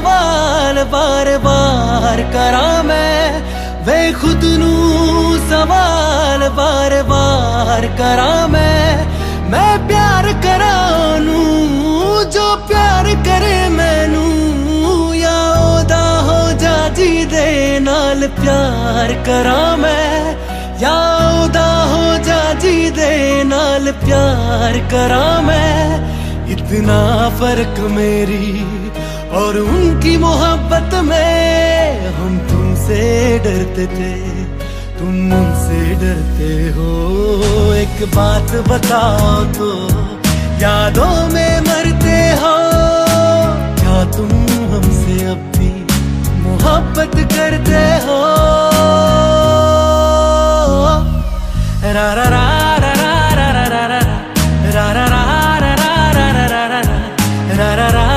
सवाल बार बार करा मैं, वे खुद नू सवाल बार बार करा मैं प्यार करा नू जो प्यार करे मैनू, या ओदा हो जा जी दे नाल प्यार करा मैं, या ओदा हो जा जी दे नाल प्यार करा मैं। इतना फर्क मेरी और उनकी मोहब्बत में, हम तुमसे डरते थे तुम मुझसे डरते हो। एक बात बताओ तो यादों में मरते हो, क्या तुम हमसे अब भी मोहब्बत करते हो? रा रा रा रा रा रा रा रा रा रा रा रा रा रा रा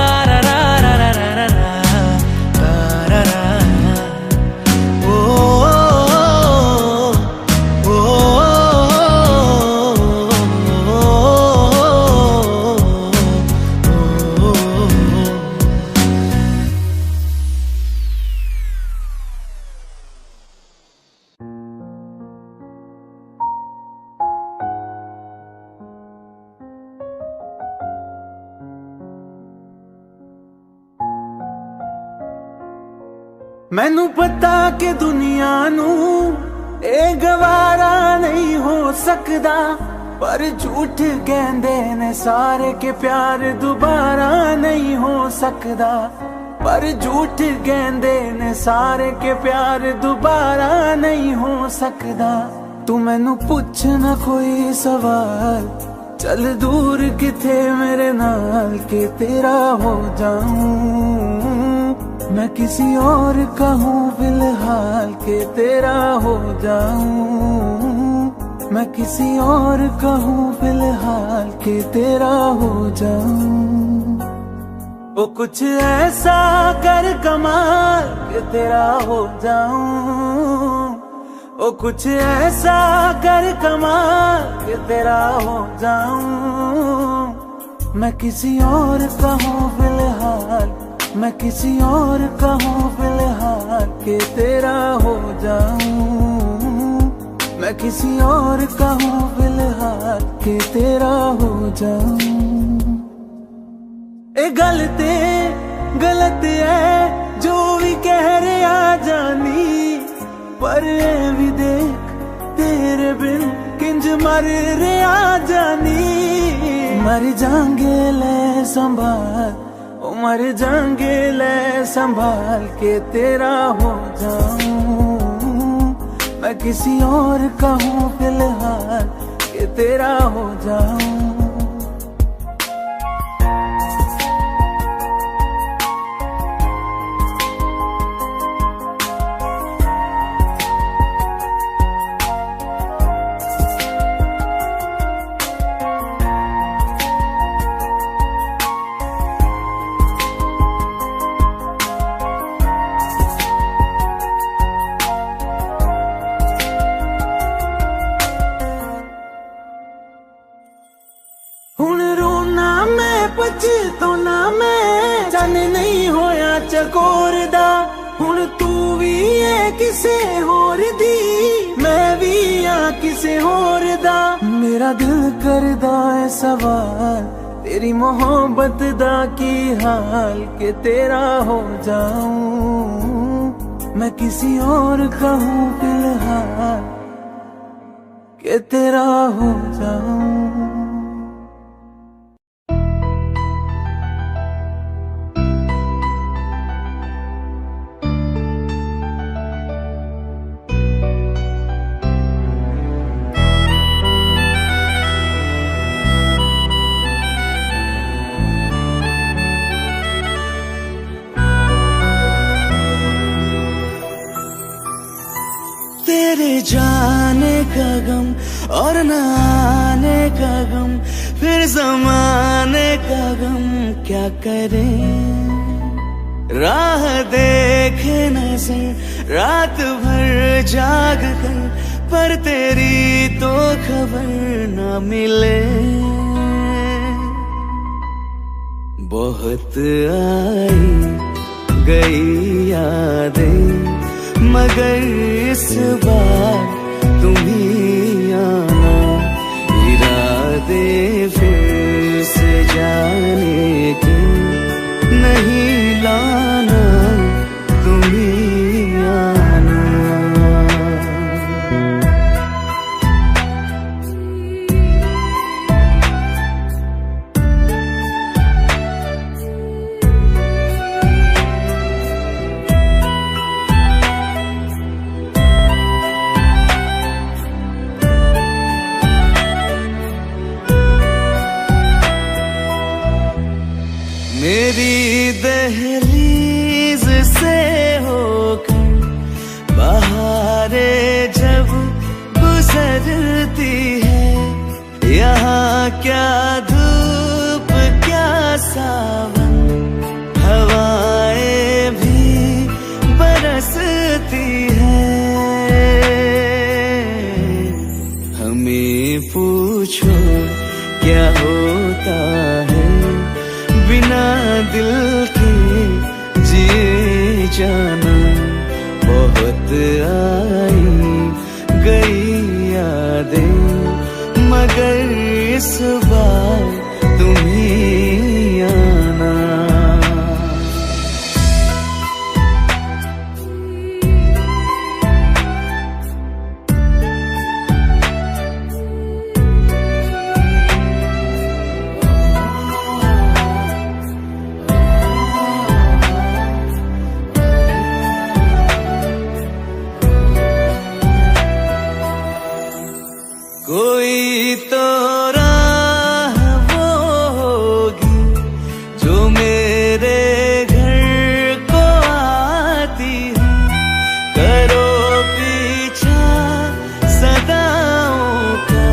मैनू पता कि दुनिया नू ए गवारा नहीं हो सकदा, पर झूठ कहंदे ने सारे के प्यार दोबारा नहीं हो सकदा, पर झूठ कहंदे ने सारे के प्यार दोबारा नहीं हो सकदा। तू मैनू पुछ ना कोई सवाल, चल दूर किथे मेरे नाल के तेरा हो जाऊं, मैं किसी और का हूँ फिलहाल के तेरा हो जाऊं, मैं किसी और का हूँ फिलहाल के तेरा हो जाऊं। ओ कुछ ऐसा कर कमाल के तेरा हो जाऊं, ओ कुछ ऐसा कर कमाल के तेरा हो जाऊं, मैं किसी और का हूँ फिलहाल, मैं किसी और का हूँ फिलहाल के तेरा हो जाऊं, मैं किसी और का हूँ फिलहाल के तेरा हो जाऊं। ए गलत है जो भी कह रहे आ जानी, पर ए भी देख तेरे बिन किंज मर रहे आ जानी। मर जाएंगे ले संभाल, मर जाएंगे ले संभाल के तेरा हो जाऊं, मैं किसी और का हूँ फिलहाल के तेरा हो जाऊं। पछताना मैं जाने नहीं होया चकोर दा, हुण तू भी है किसे होर दी, मैं भी हाँ किसे होर दा। मेरा दिल करदा है सवाल तेरी मोहब्बत दा की हाल के तेरा हो जाऊं, मैं किसी और का हूँ फिलहाल के तेरा हो जाऊं। तेरे जाने का गम और न आने का गम, फिर जमाने का गम क्या करें। राह देखे नजर रात भर जाग कर, पर तेरी तो खबर न मिले। बहुत आई गई यादें, मगर इस बार तुम ही आना। इरादे फिर से जाने के नहीं लाना, तुम ही आना। मेरी दहलीज से होकर बहारें जब गुजरती है, यहाँ क्या धूप क्या सावन, हवाएं भी बरसती है। हमें पूछो क्या होता है बिना दिल के जिए जाना। बहुत आई गई यादें, मगर इस बार तुम ही आना। कोई तो राह वो होगी जो मेरे घर को आती है। करो पीछा सदाओं का,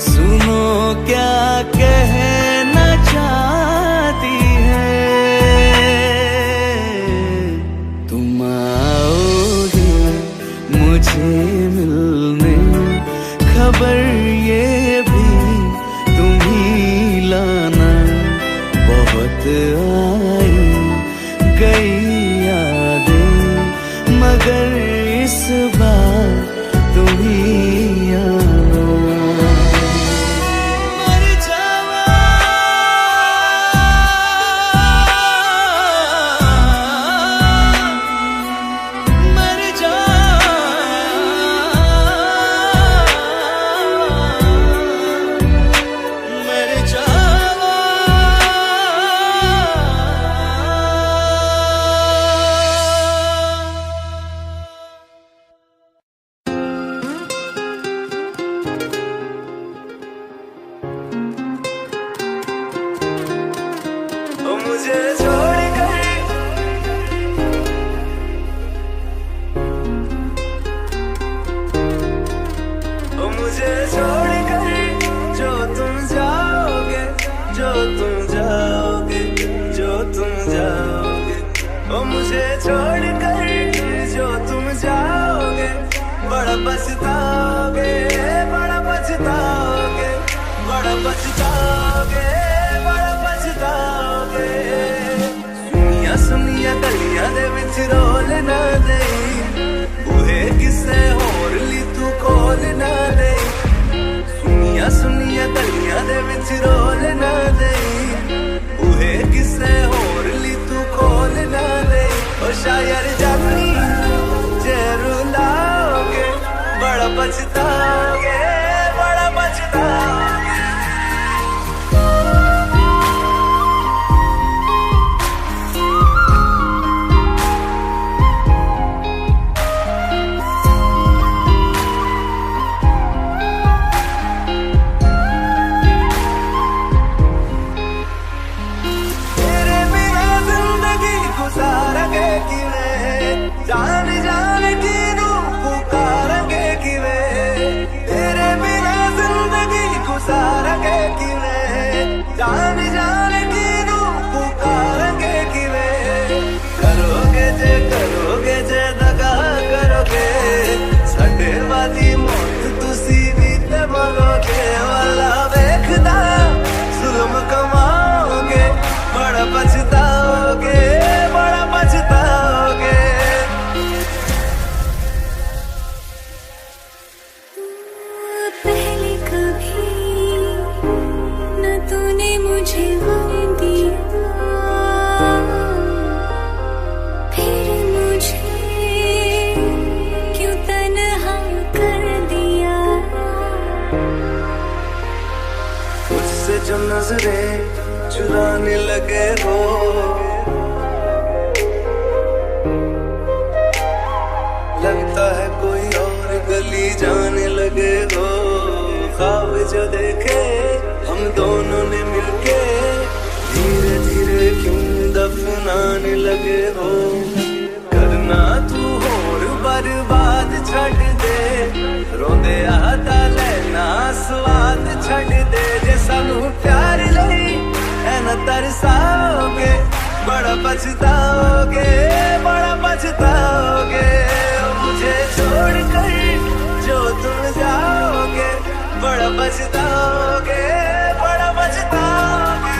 सुनो क्या कहना चाहती है। तुम आओगे मुझे मिलने, खबर ये भी तुम ही लाना। बहुत आई गई यादें, मगर इस बार तुम ही आना। मर जावा मर जा मुझे छोड़कर, मुझे छोड़कर जो तुम जाओगे, जो तुम जाओगे, जो तुम जाओगे। ओ मुझे छोड़कर जो तुम जाओगे, बड़ा पछताओगे, बड़ा पछताओगे, बड़ा पछताओगे, बड़ा पछताओगे। सुनिया सुनिया गलियां दे विच रोल ना देई, बूहे किसे होर ली तू खोल ना देई। सुनिया सुनिया गलियां दे विच रोल ना देई, बूहे किसे होर ली तू खोल ना देई। ओ शायर जानी जे रुलाओगे, बड़ा पछताओगे, बड़ा पछताओगे। जान जान की नू पुकारेंगे कि वे तेरे नजरें चुराने लगे हो। लगता है कोई और गली जाने लगे हो। ख्वाब जो देखे हम दोनों ने मिलके धीरे धीरे क्यों दफनाने लगे हो। करना तू होर बर्बाद छड़ दे, रोंदे आता लेना स्वाद छड़ दे। जे सानू प्यार लई है न तरसाओगे, बड़ा पछताओगे, बड़ा पछताओगे। मुझे छोड़ कर जो तुम जाओगे, बड़ा पछताओगे, बड़ा पछताओगे।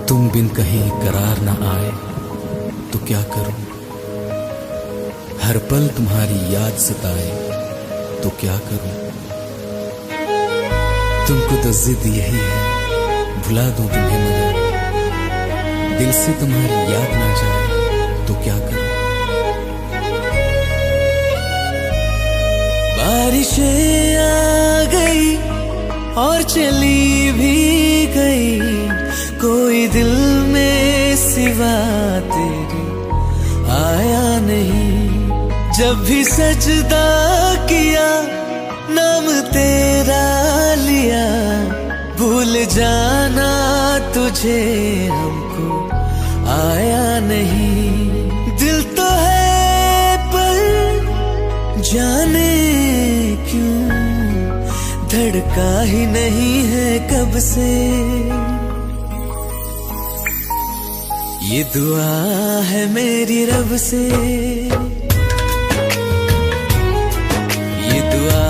तुम बिन कहीं करार न आए तो क्या करूं, हर पल तुम्हारी याद सताए तो क्या करूं। तुमको तो जिद यही है भुला दूं तुम्हें, मगर दिल से तुम्हारी याद ना जाए तो क्या करूं। बारिशें आ गई और चली भी गई, कोई दिल में सिवा तेरे आया नहीं। जब भी सजदा किया नाम तेरा लिया, भूल जाना तुझे हमको आया नहीं। दिल तो है जाने क्यों धड़का ही नहीं है कब से। ये दुआ है मेरी रब से, ये दुआ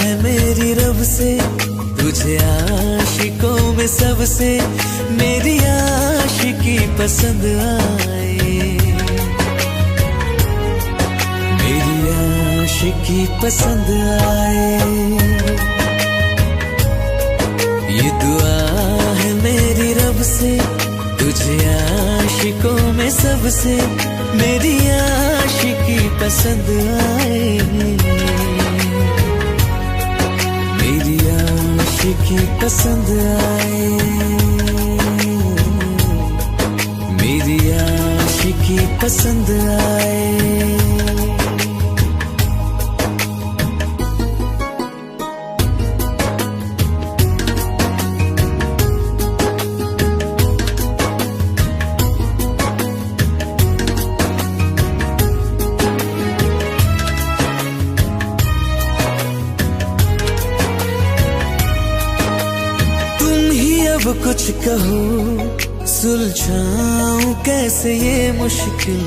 है मेरी रब से, तुझे आशिकों में सबसे मेरी आशिकी पसंद आए, मेरी आशिकी पसंद आए। ये दुआ है मेरी रब से, तुझे आशिकों में सबसे मेरी आशिकी पसंद आए, मेरी आशिकी पसंद आए, मेरी आशिकी पसंद आए। अब कुछ कहो सुलझाऊं कैसे ये मुश्किल,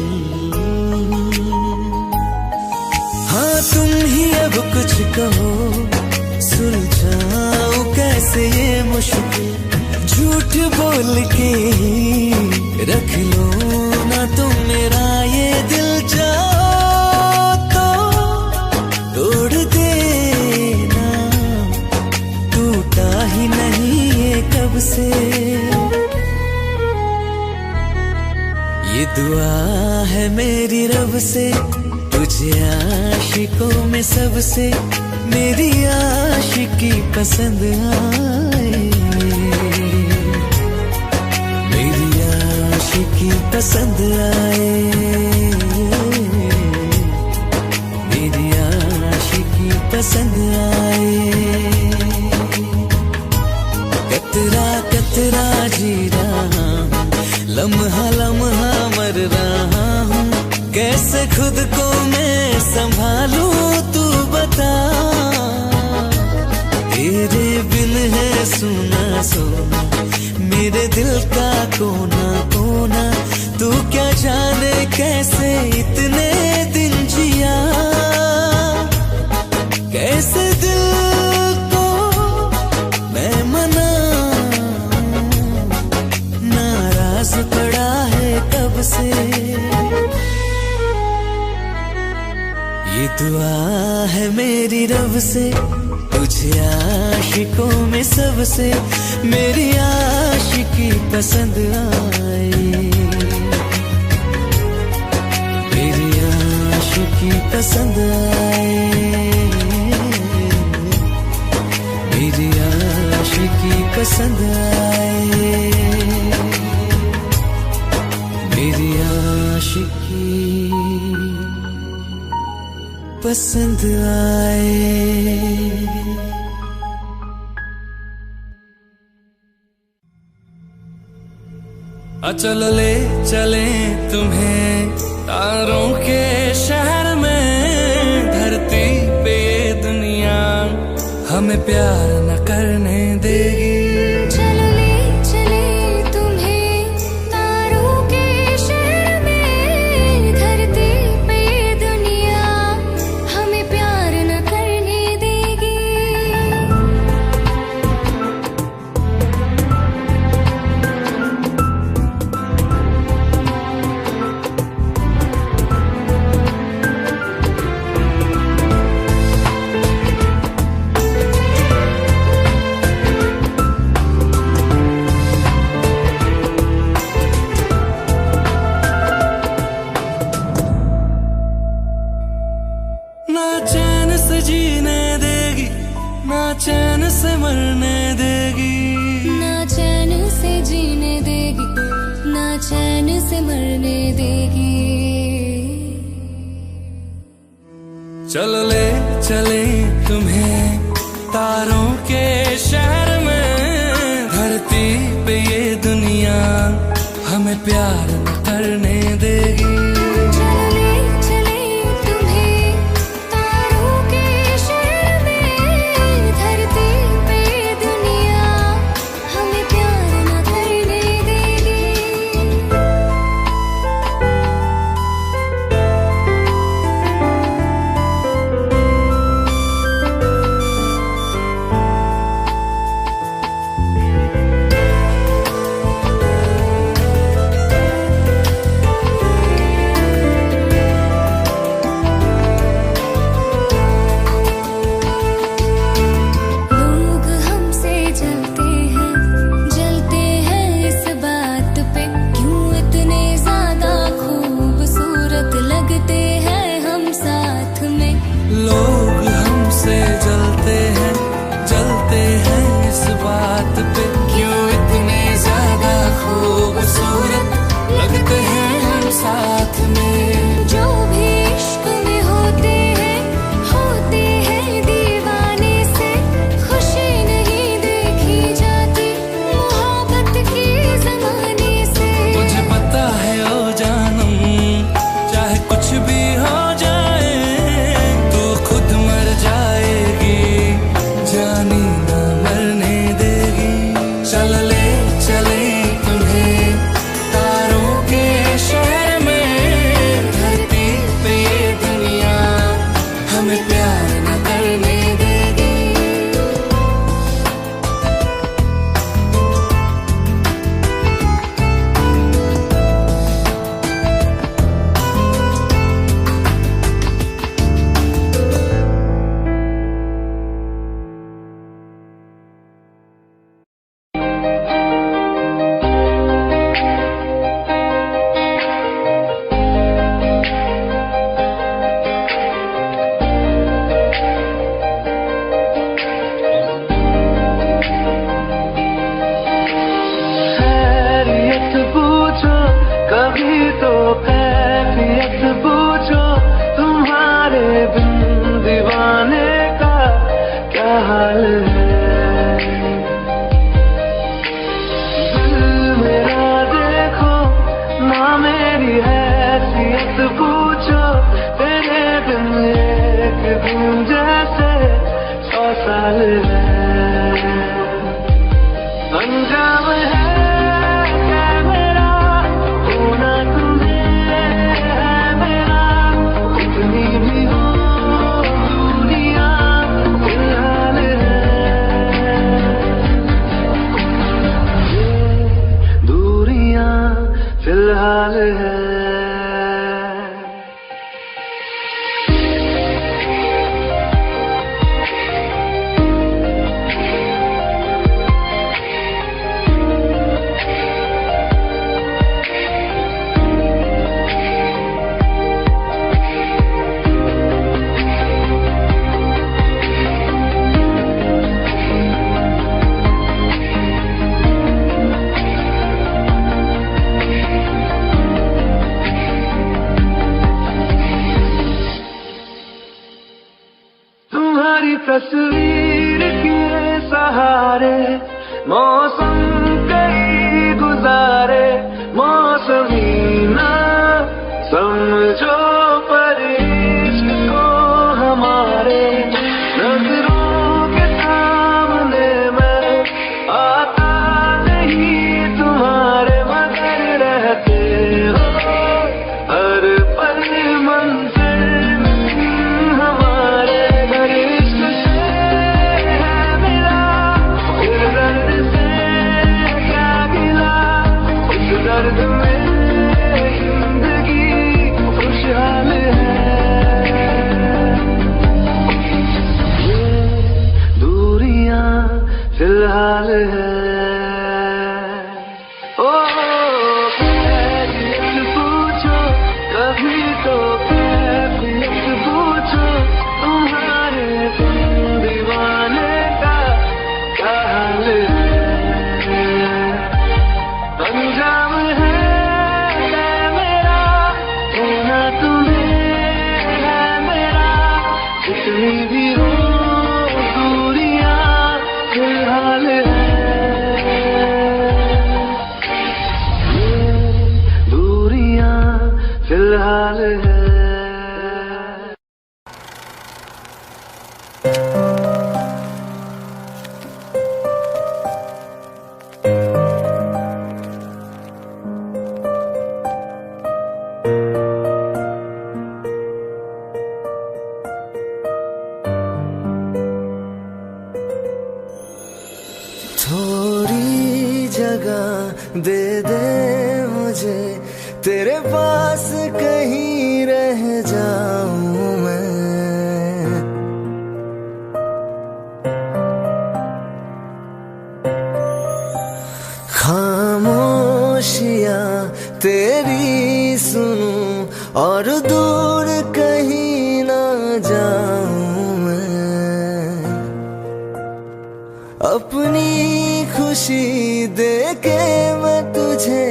हाँ तुम ही अब कुछ कहो सुलझाऊं कैसे ये मुश्किल। झूठ बोल के रख लो ना तुम मेरा ये दिल, जाओ तो तोड़ देना, टूटा ही नहीं कब से। ये दुआ है मेरी रब से, तुझे आशिकों में सबसे मेरी आशिकी पसंद आए, मेरी आशिकी पसंद आए, मेरी आशिकी पसंद आए। कतरा कतरा जी रहा हूँ, लम्हा लम्हा मर रहा हूँ, कैसे खुद को मैं संभालूं तू बता। तेरे बिन है सुना सोना मेरे दिल का कोना कोना, तू क्या जाने कैसे इतने दिन जिया, कैसे दिल पड़ा है कब से। ये दुआ है मेरी रब से, तुझे आशिकों में सबसे मेरी आशिकी पसंद आए, मेरी आशिकी पसंद आए, मेरी आशिकी पसंद आए, मेरी आशिकी पसंद आए। चलो ले चले तुम्हें तारों के शहर में, धरती पे ये दुनिया हमें प्यार न करने देगी। ना चैन से जीने देगी, ना चैन से मरने देगी, ना चैन से जीने देगी, ना चैन से मरने देगी। चलो ले चले तुम्हें तारों के शहर में, धरती पे ये दुनिया हमें प्यार न करने देगी। चलो ले चले तुम्हें तारों दिल मेरा देखो ना, मेरी हैसियत पूछो, तेरे बिन एक दिन जैसे 100 साल है। अंजाम है क्या मेरा होना तुम्हें है मेरा, कितनी भी हो दूरियां फिलहाल है। ये दूरियां फिलहाल है। तुम्हारी तस्वीर के सहारे मौसम कई गुजारे, मौसमी ना समझो पर इश्क को हमारे, नजरों के सामने मैं आता नहीं तुम्हारे, मगर रहते हो हर पल मंजिल हमारे। दर्द में जिंदगी खुशहाल है। ये दूरियां फिलहाल है। ओ कैफियत पूछो कभी तो, कैफियत पूछो तुम्हारे दीवाने का क्या हाल है। अंजाम है मेरा होना तुम्हें है मेरा, कितनी भी हो दूरियां फिलहाल है। ये दूरियां फिलहाल है। थोड़ी जगह दे दे मुझे, तेरे पास कहीं रह जाऊं मैं। खामोशियां तेरी सुनूं और दूर कहीं ना जाऊं मैं। अपनी खुशी देके मैं तुझे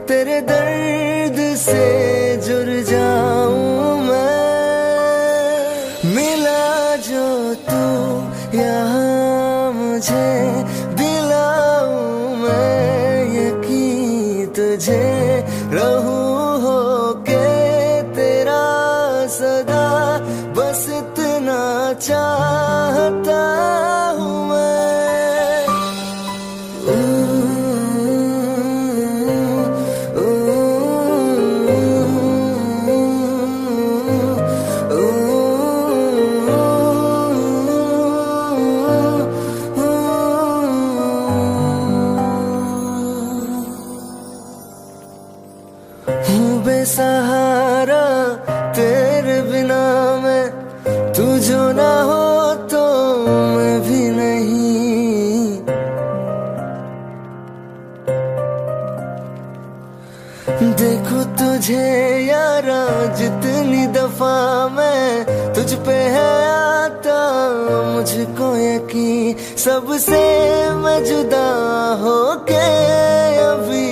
तेरे दर्द से जुड़ जाऊं मैं। मिला जो तू यहाँ मुझे दिलाऊं मैं यकीन तुझे, रहूं होके तेरा सदा, बस इतना चाहता हूँ मैं। हूँ बेसहारा तेरे बिना मैं, तू जो ना हो तो मैं भी नहीं। देखो तुझे यारा जितनी दफा मैं तुझ पे है आता, मुझको यकीन सबसे मैं जुदा होके अभी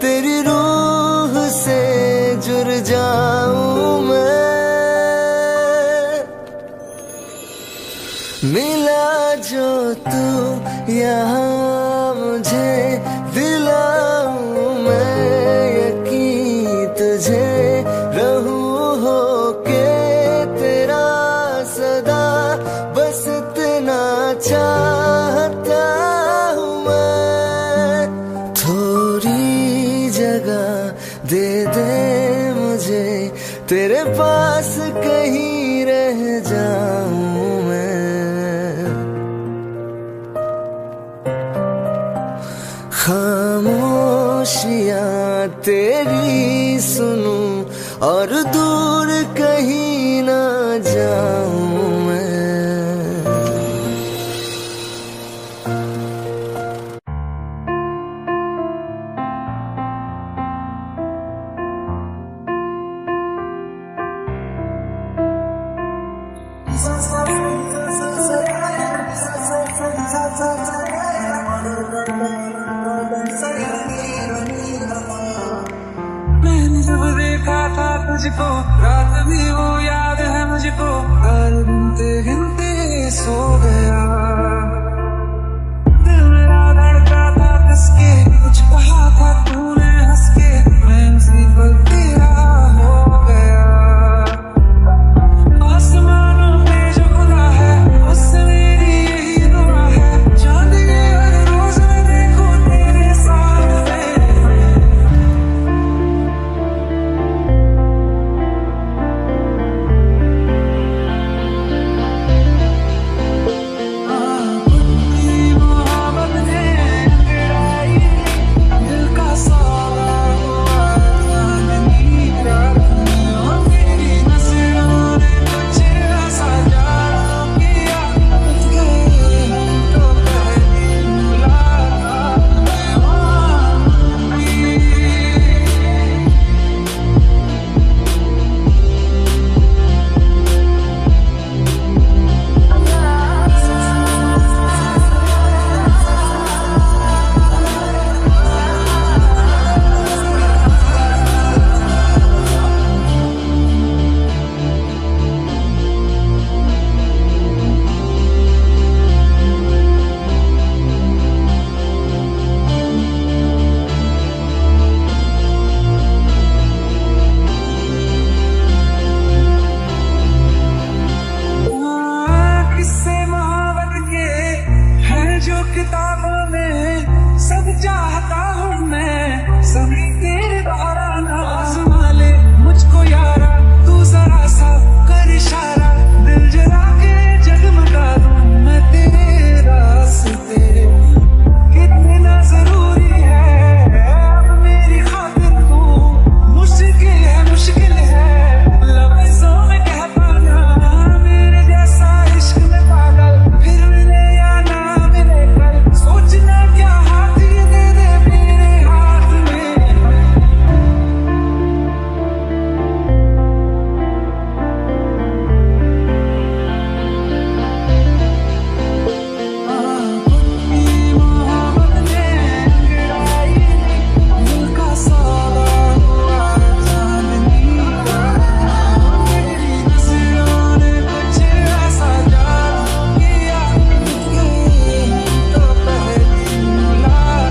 तेरी रूह से जुड़ जाऊं मैं। मिला जो तू यहाँ मुझे दिलाऊं मैं यकीन तुझे रहूं होके तेरा सदा बस इतना चाहता हूँ मैं। थोड़ी जगह दे दे मुझे तेरे पास कहीं रह जाऊं मैं। खामोशियाँ तेरी सुनूं और दूर कहीं ना जाऊं मैं। मैंने जब देखा था तुझको रात भी वो याद है मुझको, हर गिनते गिनते सो गया। दिल मेरा धड़का था कसके, कुछ कहा था तूने हंस के, मैं उसी पल तेरा हो गया। आसमानों पे जो खुदा है उससे मेरी यही दुआ है, चांद के हर रोज मैं देखूं तेरे सामने। किताबों में सब चाहता हूँ मैं, सभी तेरे दौराना आज़मा ले मुझको यारा, तू जरा सा कर इशारा, दिल जला के जगमगा दूँ मैं तेरे रास्ते। कितना जरूरी है अब मेरी खातिर तू, मुश्किल है लफ्ज़ों में कह पाना, मेरे जैसा इश्क में पागल फिर मिले या ना मिले कल, सोचना क्या हाथ ये दे दे मेरे हाथ में। मोहब्बत ने गिराई दिल का साला हुआ चांदनी रात, तेरी नजरों ने कुछ ऐसा जादू किया, तो पहली मुलाकात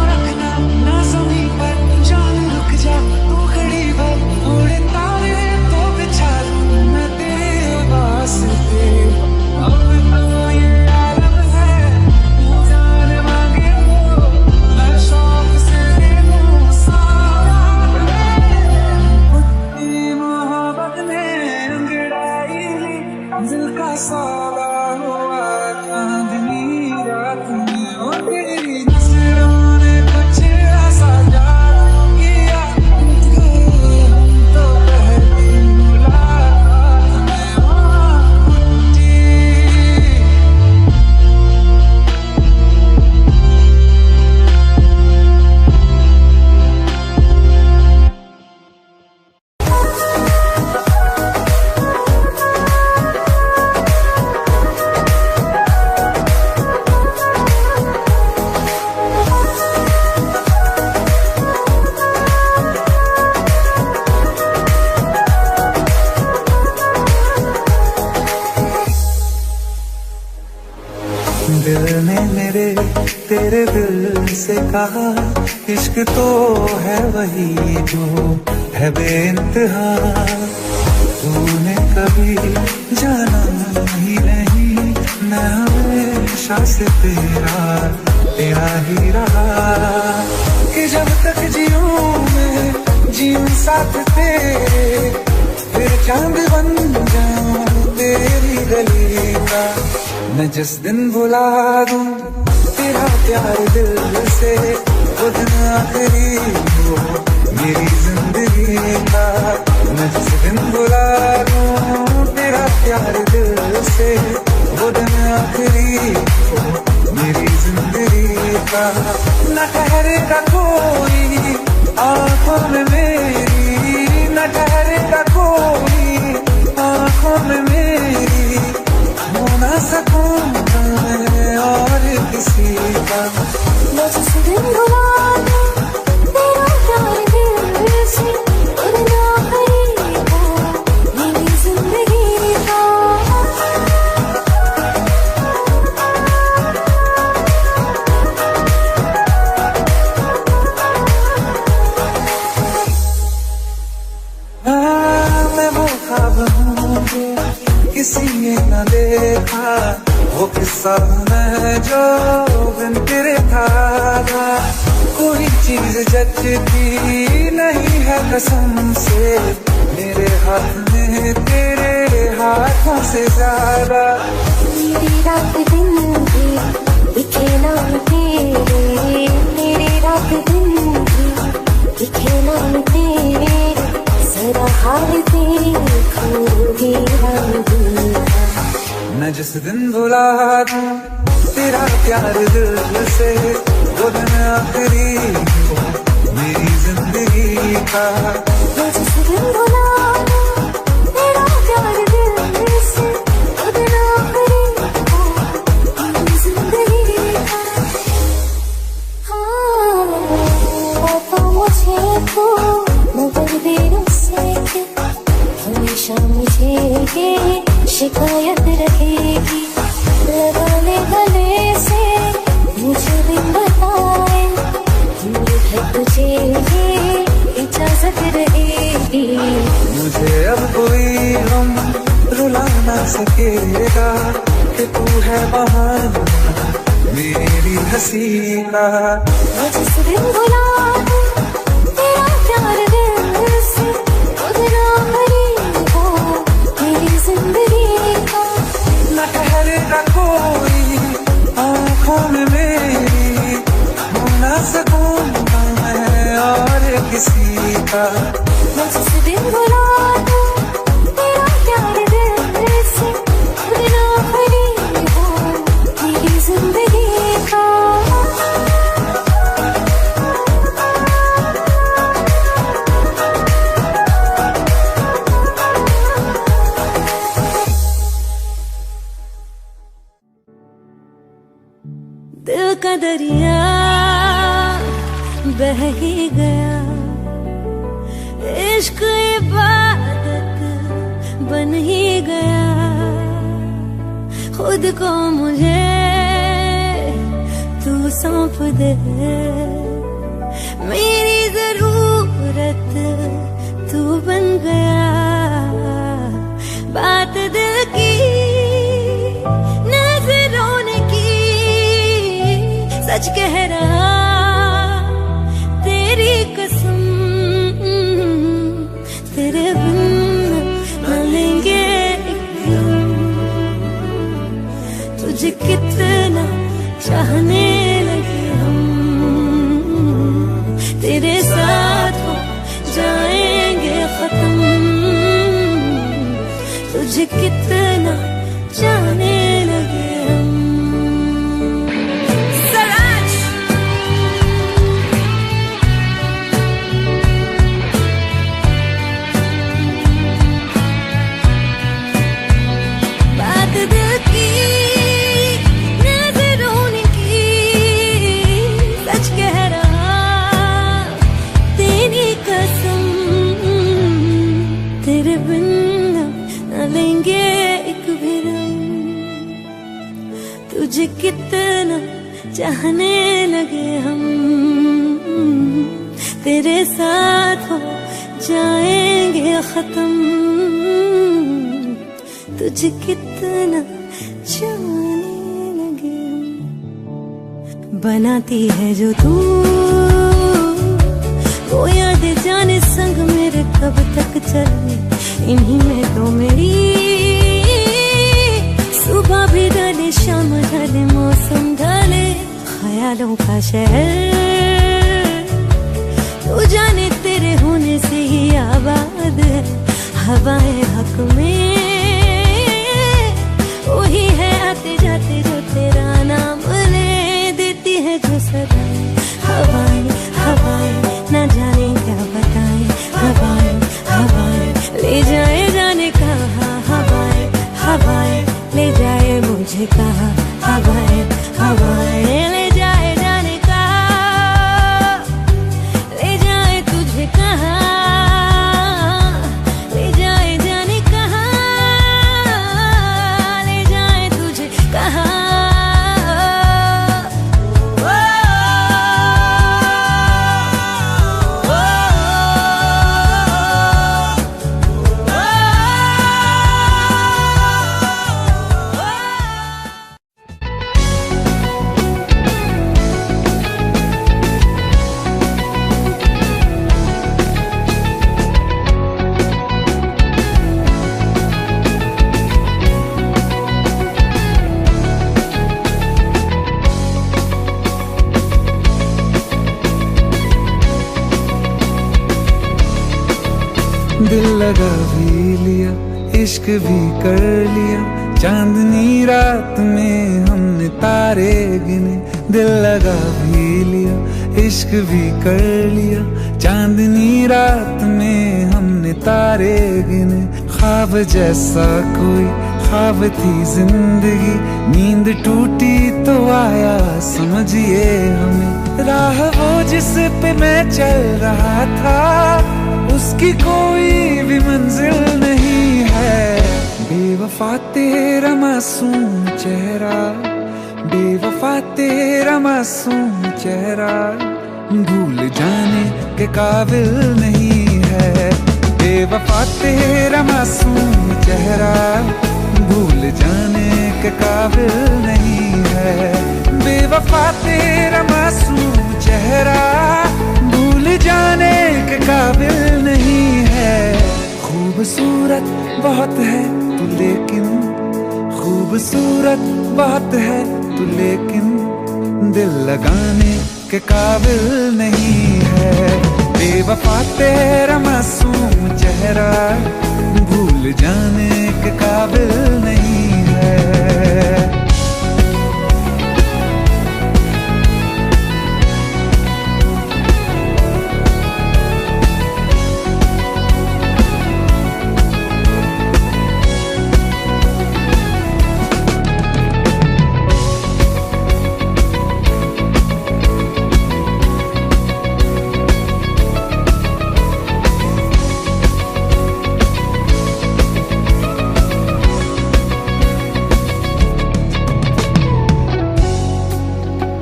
रखना ना ज़मीं पर जान रुक जा तू घड़ी भर, थोड़े तारे तो बिछा दूँ मैं तेरे वास्ते। अब तो ये आलम है तू जान मांगे तो मैं शौक से दे दूँ सारा। तेरी मोहब्बत ने अंगड़ाई ली दिल का साला हुआ चांदनी रात में, और तेरी नजरों ने कुछ ऐसा जादू किया, तो पहली मुलाकात में जी। दिल ने मेरे तेरे दिल से कहा, इश्क तो है वही जो है बेइंतहा। तूने कभी जाना ही नहीं, मैं हमेशा से तेरा ही रहा। कि जब तक जीऊं मैं जीऊं साथ तेरे, फिर चांद बन जाऊं तेरी गली का। मैं जिस दिन भुला दूं तेरा प्यार दिल से, वो दिन आखिरी हो मेरी जिंदगी का। मैं जिस दिन भुला दूं तेरा प्यार दिल से, वो दिन आखिरी हो मेरी जिंदगी का। न ठहरेगा कोई आंखों में मेरी, न ठहरेगा कोई आंखों में मेरी, हो ना सकूंगा मैं और किसी का। मैं जिस दिन भुला दूं तेरा प्यार दिल से, वो दिन आखिरी हो मेरी जिंदगी का। मैं वो ख्वाब हूँ किसी ने न देखा, वो किस्सा मैं जो बिन तेरे था। कोई चीज जचती नहीं है कसम से, मेरे हाथ में तेरे हाथों से ज्यादा। मेरी रात दिन भी दिखे नाम तेरे, मेरी रात दिन भी दिखे नाम तेरे, जरा हाल देखूंगी हम दूल्हा। मैं जिस दिन भुला दूं तेरा प्यार दिल से, वो दिन आखिरी हो मेरी जिंदगी का। मैं जिस दिन भुला दूं तेरा प्यार दिल से, वो दिन आखिरी हो मेरी जिंदगी का। हाँ तो मुझे तो मगर देर से हमेशा मुझे ये शिकायत रहेगी। लगा ले गले से मुझे बिन बताए, है तुझे ये इजाजत रहेगी। मुझे अब कोई गम रुला ना सकेगा, कि तू है बहाना मेरी हंसी का। मैं जिस दिन भुला दूं तेरा प्यार दिल से, वो दिन आखिरी हो मेरी जिंदगी का। न ठहरेगा कोई आंखों में मेरी, हो ना सकूंगा मैं और किसी का। मैं जिस दिन भुला दूं तेरा प्यार दिल से, वो दिन आखिरी हो मेरी जिंदगी का। दिल का दरिया बह ही गया, इश्क इबादत बन ही गया। खुद को मुझे तू सौंप दे, मेरी जरूरत तू बन गया। बात दिल की नजरों ने की, सच कह रहा तेरी कसम, तेरे बिन न लेंगे एक दम। तुझे कितना चाहने लगे हम, तेरे साथ हो जाएंगे खत्म। तुझे कितना चाहने लगे हम। तुझे कितना चाहने लगे हम, तेरे साथ हो जाएंगे खत्म, तुझे कितना जाने लगे हम। बनाती है जो तू वो याद जाने संग मेरे कब तक चले, इन्हीं में तो मेरी सुबह भी ढले शाम ढले मौसम ढले, ख्यालों का शहर तू जाने तेरे होने से ही आबाद है, हवाएं हक में वही है आते जाते जो तेरा नाम ले देती है जो सदा। हवाएं हवाएं न जाने क्या बताएं, हवाएं हवाएं ले जाए जाने कहा, हवाएं हवाएं ले जाए मुझे कहा, हवाएं हवाएं ले जाए जाने कहा, ले जाए तुझे कहा, ले जाए जाने कहा, ले जाए तुझे कहा। दिल लगा भी लिया, इश्क भी कर लिया, चांदनी रात में हमने तारे गिने। दिल लगा भी लिया, इश्क भी कर लिया, चांदनी रात में हमने तारे गिने। ख्वाब जैसा कोई ख्वाब थी जिंदगी, नींद टूटी तो आया समझिए हमें। राह वो जिस पे मैं चल रहा था, उसकी कोई भी मंजिल नहीं है। बेवफा तेरा मासूम चेहरा, बेवफा तेरा मासूम चेहरा, भूल जाने के काबिल नहीं है। बेवफा तेरा मासूम चेहरा, भूल जाने के काबिल नहीं है। बेवफा तेरा मासूम चेहरा, भूल जाने के काबिल नहीं है। खूबसूरत बहुत है तू लेकिन, खूबसूरत बहुत है तू लेकिन, दिल लगाने के काबिल नहीं है। बेवफा तेरा मासूम चेहरा, भूल जाने के काबिल नहीं है।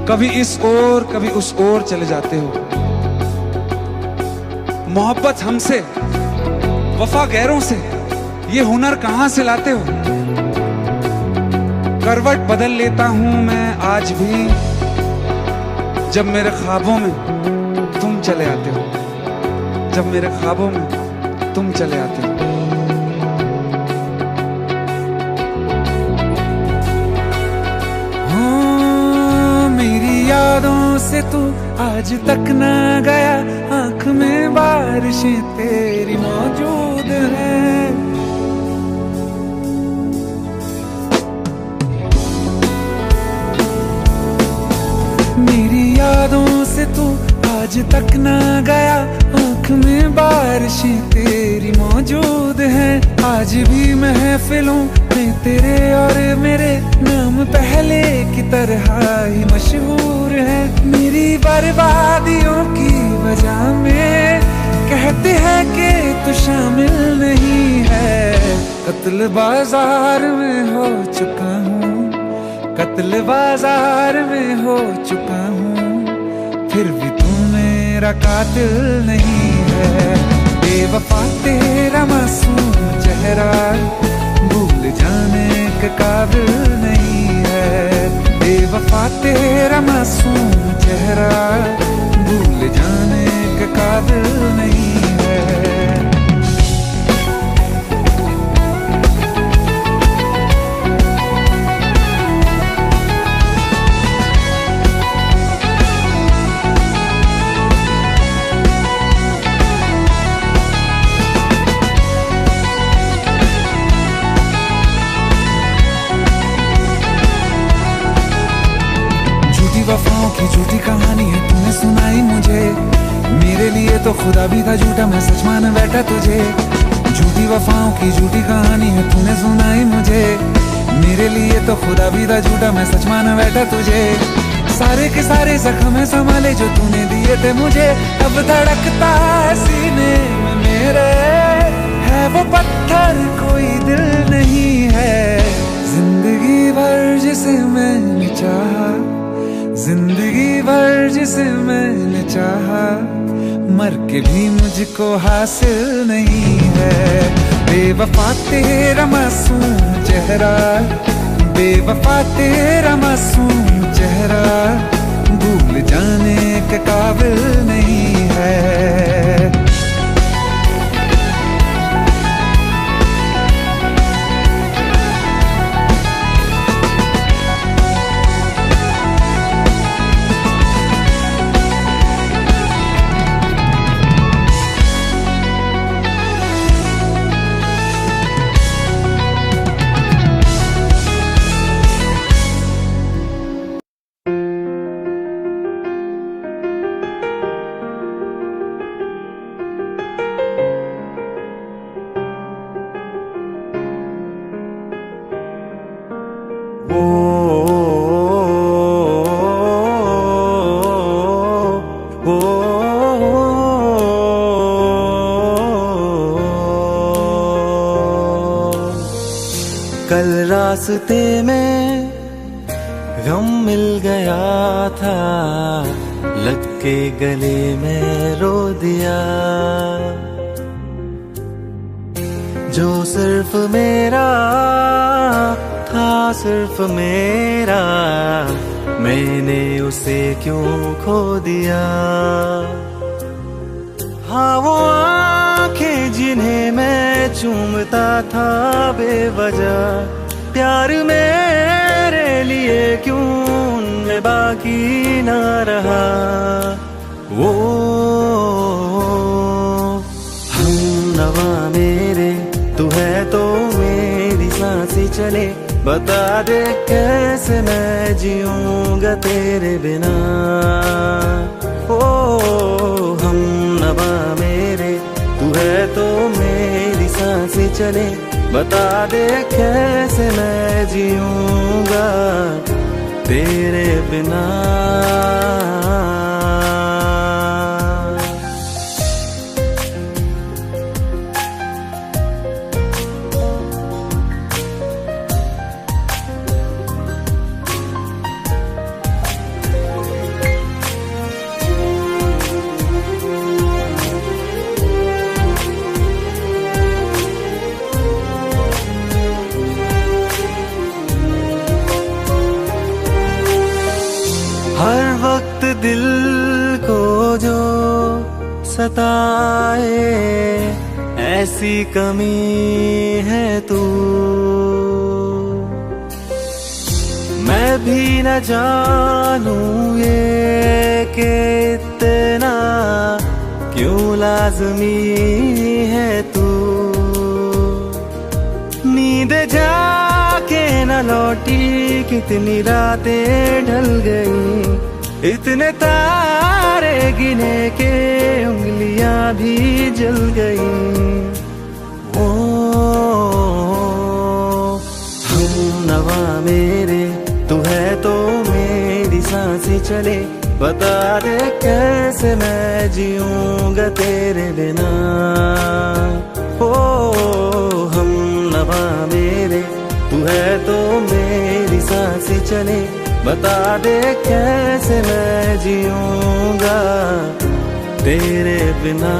कभी इस ओर कभी उस ओर चले जाते हो, मोहब्बत हमसे वफा गैरों से, ये हुनर कहां से लाते हो। करवट बदल लेता हूं मैं आज भी, जब मेरे ख्वाबों में तुम चले आते हो, जब मेरे ख्वाबों में तुम चले आते हो। यादों से तू आज तक ना गया, आंख में बारिशें तेरी मौजूद हैं। मेरी यादों से तू आज तक ना गया, आंख में बारिशें तेरी मौजूद हैं। आज भी महफिलों में तेरे और मेरे नाम पहले की तरह ही मशहूर है। मेरी बर्बादियों की वजह में कहते हैं कि तू शामिल नहीं है। कत्ल बाजार में हो चुका हूँ, कत्ल बाजार में हो चुका हूँ, फिर भी तू मेरा कातिल नहीं है। बेवफा तेरा मासूम चेहरा भूल जाने के काबिल नहीं है। बेवफा तेरा मासूम चेहरा भूल जाने के काबिल नहीं है। वफाओं की झूठी कहानी है तूने सुनाई मुझे, मेरे लिए तो खुदा भी था झूठा, मैं सच मान बैठा तुझे। झूठी वफाओं की झूठी कहानी है तूने सुनाई मुझे, मेरे लिए तो खुदा भी था झूठा, मैं सच मान बैठा तुझे। सारे के सारे जख्म संभाले जो तूने दिए थे मुझे, अब धड़कता है सीने में मेरे, है वो पत्थर कोई दिल नहीं है। जिंदगी भर जिसे मैंने चाहा, जिंदगी भर जिसे मैंने चाहा, मर के भी मुझको हासिल नहीं है। बेवफा तेरा मासूम चेहरा, बेवफा तेरा मासूम चेहरा भूल जाने के काबिल नहीं है। कल रास्ते में गम मिल गया था, लग के गले में रो दिया। जो सिर्फ मेरा था, सिर्फ मेरा, मैंने उसे क्यों खो दिया। हाँ वो आंखें जिन्हें मैं चूमता था बेवजह, प्यार मेरे लिए क्यों उनमें बाकी ना रहा। वो हम नवा मेरे, तू है तो मेरी सांसें चले, बता दे कैसे मैं जीऊंगा तेरे बिना। ओ हम नवा मेरे, तू है तो मेरी सांसें चले, बता दे कैसे मैं जीऊंगा तेरे बिना। हर वक्त दिल को जो सताए, ऐसी कमी है तू। मैं भी न जानूं ये कि इतना क्यों लाज़मी है तू। नींद जाके न लौटी, कितनी रातें ढल गई, इतने तारे गिने के उंगलियां भी जल गई। ओ हम नवा मेरे, तू है तो मेरी सांसें चले, बता दे कैसे मैं जीऊंगा तेरे बिना। ओ हम नवा मेरे, तू है तो मेरी सांसें चले, बता दे कैसे मैं जीऊंगा तेरे बिना।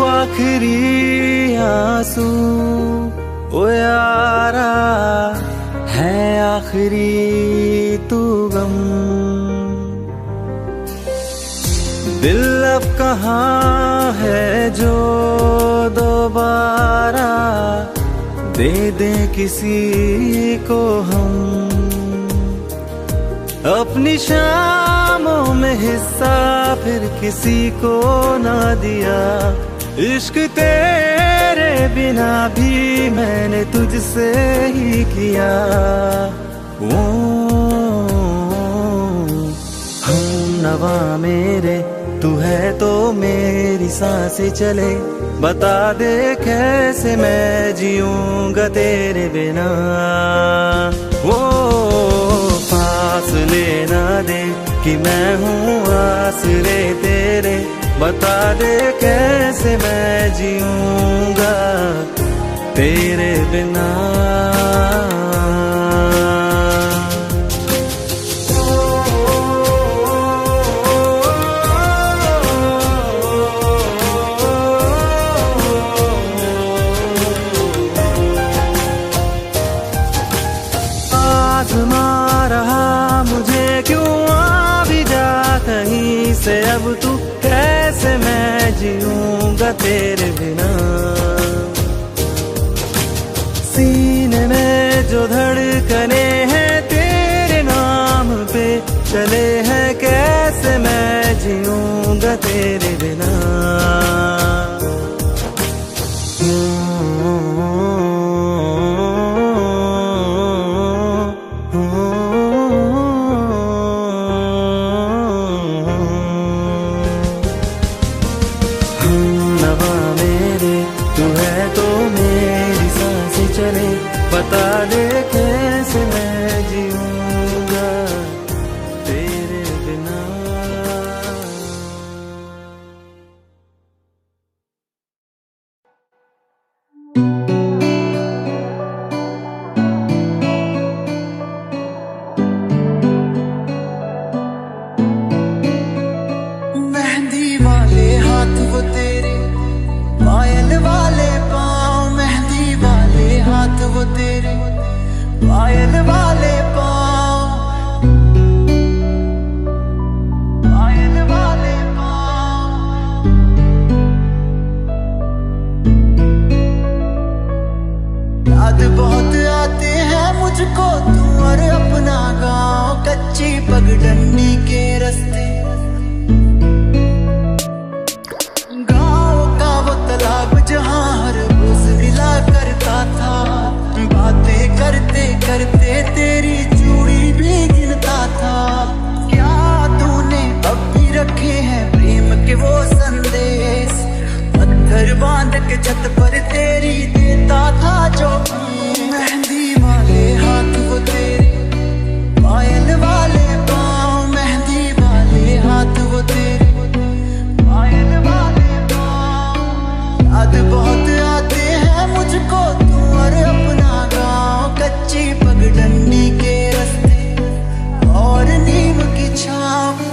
आखिरी आंसू ओ यारा है, आखिरी तू गम। दिल अब कहाँ है जो दोबारा दे दे किसी को हम। अपनी शामों में हिस्सा फिर किसी को ना दिया, इश्क तेरे बिना भी मैंने तुझसे ही किया। ओ हम नवा मेरे, तू है तो मेरी सांसें चले, बता दे कैसे मैं जीऊंगा तेरे बिना। वो फासले ना दे कि मैं हूँ आसरे तेरे, बता दे कैसे मैं जीऊंगा तेरे बिना। आज़मा रहा मुझे क्यों, आ भी जा कहीं से अब तू, कैसे मैं जीऊंगा तेरे बिना। सीने में जो धड़कने हैं तेरे नाम पे चले हैं, कैसे मैं जीऊंगा तेरे बिना। बता दे कैसे मैं जीऊंगा तेरे बिना। मेहंदी वाले हाथ वो तेरे, पायल वाले पाँव, मेहंदी वाले हाथ वो तेरे, पायल वाले पाँव, पायल वाले पाँव। याद बहुत आते हैं मुझको तू और अपना गाँव, कच्ची पगडंडी के रास्ते, गाँव का वो तालाब जहाँ हर रोज मिला करता था। बातें करते करते तेरी चूड़ी भी गिनता था। क्या तूने अब भी रखे हैं प्रेम के वो संदेश, पत्थर बांध के छत पर तेरी देता था जो। मेहंदी वाले हाथ वो तेरे, पायल वाले पाँव, मेहंदी वाले हाथ वो तेरे, पायल वाले पाँव। याद बहुत आते हैं मुझको तू और अपना गाँव, कच्ची पगडंडी के रास्ते और नीम की छाँव।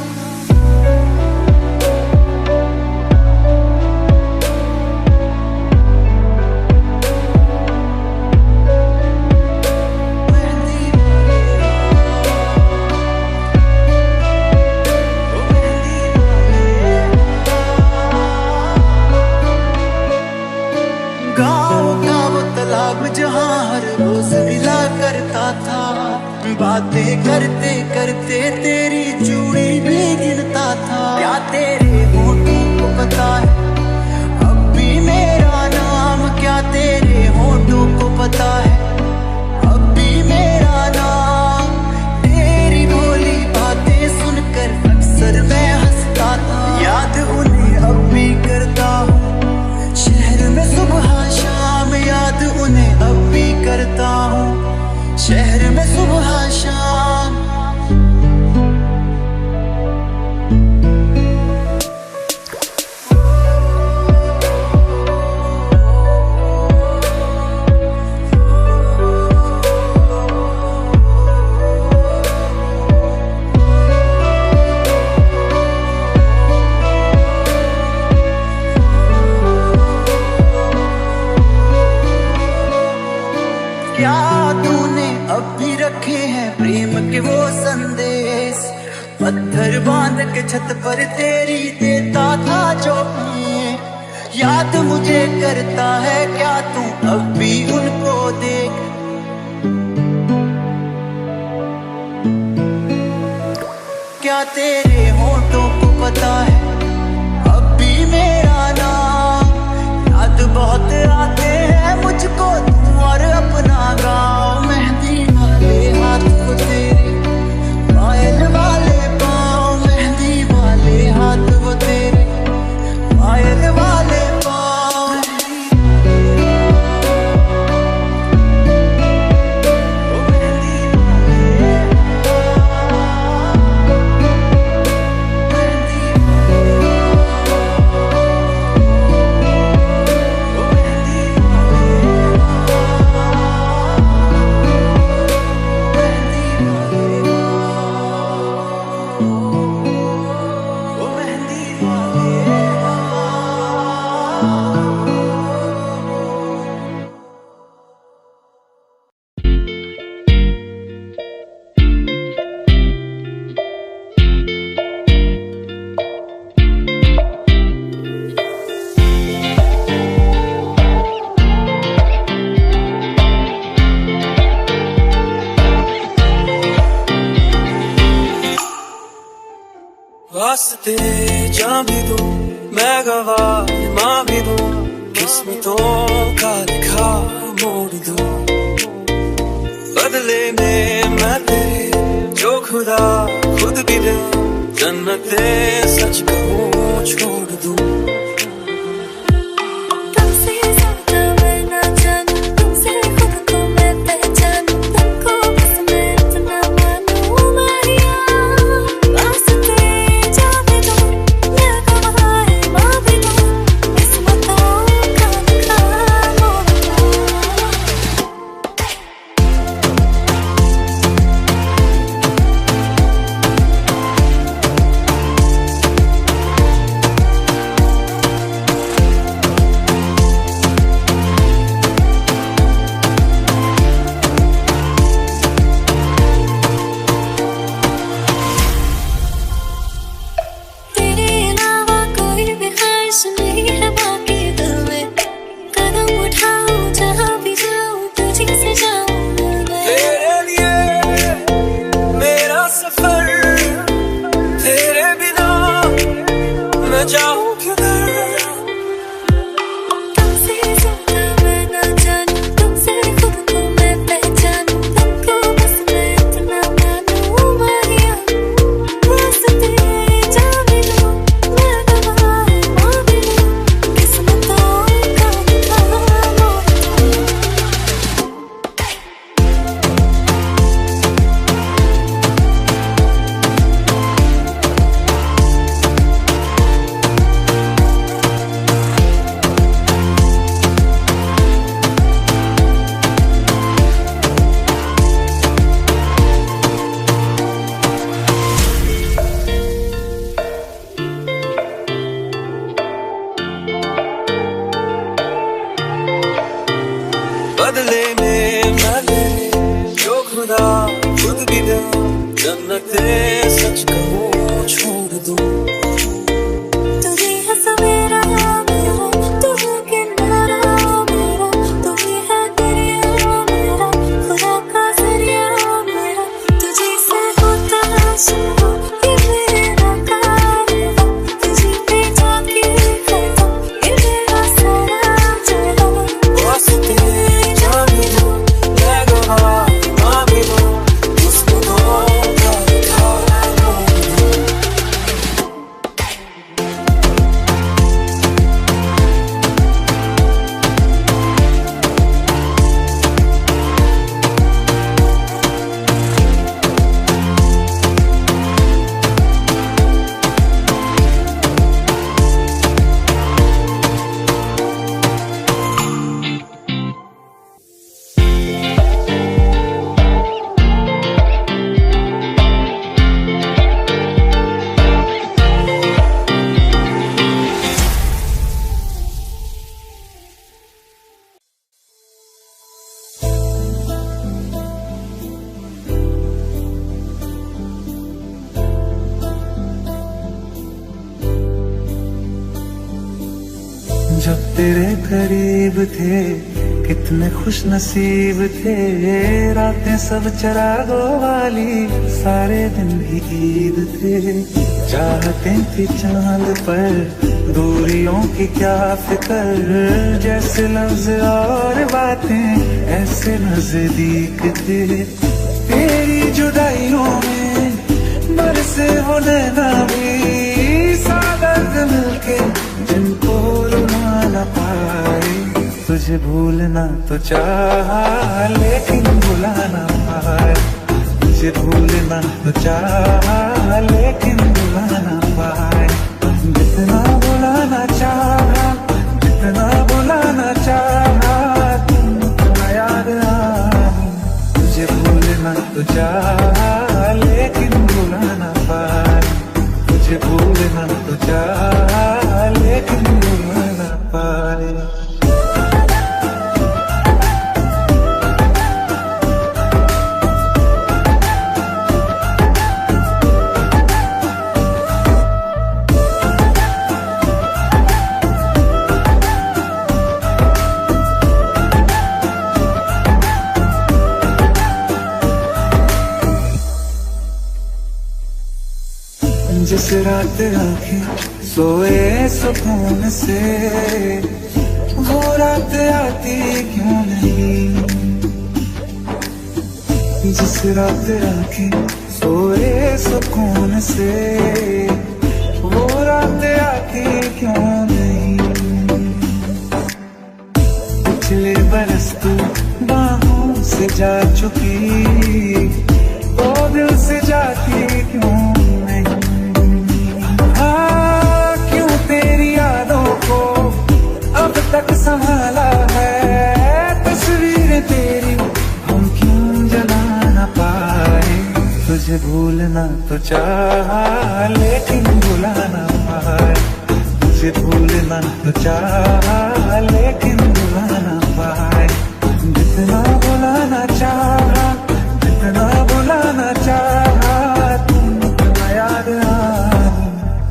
जहाँ हर रोज मिला करता था। बातें करते करते तेरी चूड़ी भी गिनता था। क्या तेरे होठों को पता है अब भी मेरा नाम, क्या तेरे होठों को पता है अब भी मेरा नाम। तूने अब भी रखे हैं प्रेम के वो संदेश, पत्थर बांध के छत पर तेरी देता था जो याद मुझे करता है क्या तू अब भी उनको देख। क्या तेरे होठों को पता है अब भी मेरा नाम, याद बहुत आते हैं मुझको तू और अपना गाँव। मेहंदी वाले हाथ को तेरे, पायल वाले पाँव, मेहंदी वाले हाथ वो तेरे, पायल वाले वास्ते जा भी दूं मैं गवाह माँ भी दूं, किस्मतों का लिखा मोड़ दूं, बदले में मैं तेरे जो खुदा खुद भी दे, जन्नते सच कहूँ छोड़ दूं। तेरे करीब थे, कितने खुश नसीब थे। रातें सब चरागों वाली, सारे दिन भी ईद थे। चाहते थी चांद पर, दूरियों की क्या फिक्र। जैसे लफ्ज और बातें ऐसे नजदीक थे। तेरी जुदाइयों में बरसे वो नैना भी, सागर मिलके जिनको रुला न पाए। तुझे भूलना तो चाहा लेकिन भुला न पाए। तुझे भूलना तो चाहा लेकिन भुला न पाए। जितना भुलाना चाहा, जितना भुलाना चाहा, तुमको याद आए। तुझे भूलना तो चाहा लेकिन भुला न पाए। तुझे भूलना तो चाहा लेकिन भुला न पाए। जिस रात आंखें सोए सुकून से, वो रात आती क्यों नहीं। जिस रात आंखें सोए सुकून से, वो रात आती क्यों नहीं। पिछले बरस तू बाहों से जा चुकी, वो दिल से जाती क्यों नहीं। अब तक संभाला है तस्वीर तेरी, हम क्यों जला न पाए। तुझे भूलना तो चाहा लेकिन भुला न पाए। तुझे भूलना तो चाहा लेकिन भुला न पाए। जितना भुलाना चाहा, जितना भुलाना चाहा, तुमको याद आए।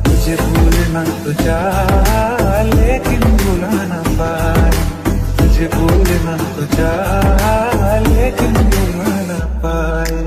तुझे भूलना तो चाहा लेकिन भुला न पाए। तुझे भूलना तो चाहा लेकिन भुला न पाए।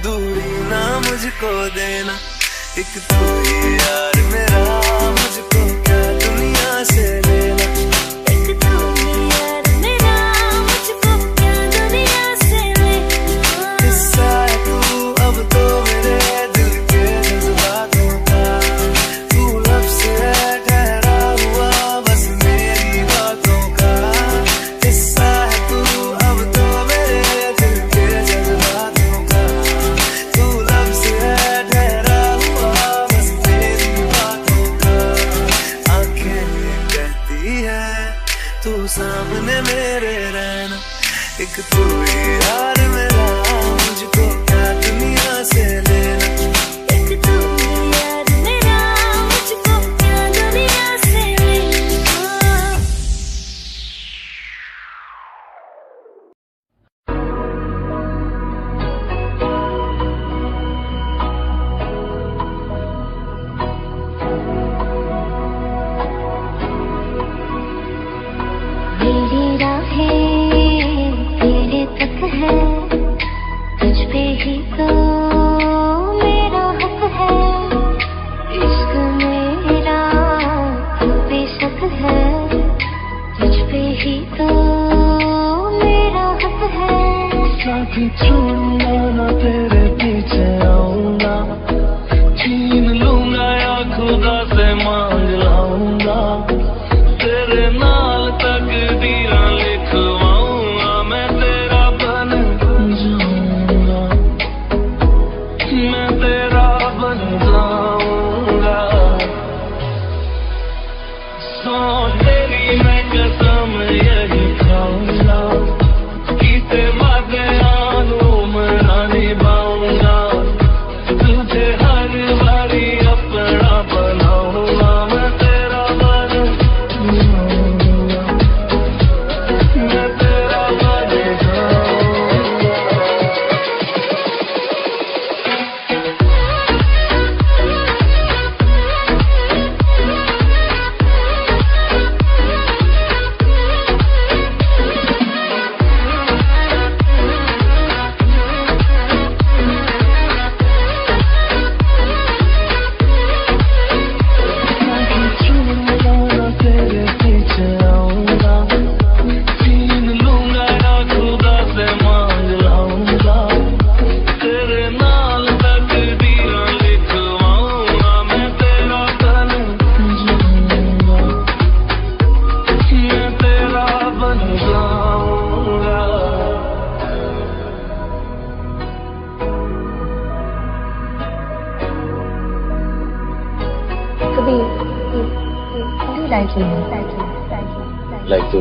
दूरी ना मुझको देना, एक तू ही यार मेरा, मुझको क्या दुनिया से लेना। एक तू ही यार मेरा, मुझको क्या दुनिया से लेना। हिस्सा है तू अब तो मेरे दिल के जज्बातों का, तू लब से है ठहरा हुआ बस मेरी बातों का। हिस्सा है तू अब तो मेरे दिल के जज्बातों का, तू लब से है ठहरा हुआ बस मेरी बातों का। आंखें कहती है तू सामने मेरे रहना, एक तू ही यार मेरा, मुझको क्या दुनिया से लेना। एक तू ही यार मेरा, मुझको क्या दुनिया से लेना। मेरी राहें तेरे तक है, तुझ पे ही तो मेरा हक है। इश्क मेरा तू बेशक है, तुझ पे ही तो मेरा हक है। साथी छोड़ूंगा ना तेरे पीछे आऊंगा, छीन लूंगा या खुदा से मांग लाऊंगा, तेरे नाल तकदीरां लिखवाऊंगा, मैं तेरा बन जाऊंगा, मैं तेरा बन जाऊंगा। सो तेरी मैं कसम यही खाऊंगा, कीते वादे मना निभाऊंगा, तुझे हर बारी अपना बनाऊंगा, मैं तेरा बन जाऊंगा, मैं तेरा बन जाऊंगा। तेरे पीछे आऊंगा, छीन लूंगा या खुदा से मांग लाऊंगा, तेरे नाल तकदीरां लिखवाऊंगा, मैं तेरा बन जाऊंगा, मैं तेरा बन जाऊंगा। like to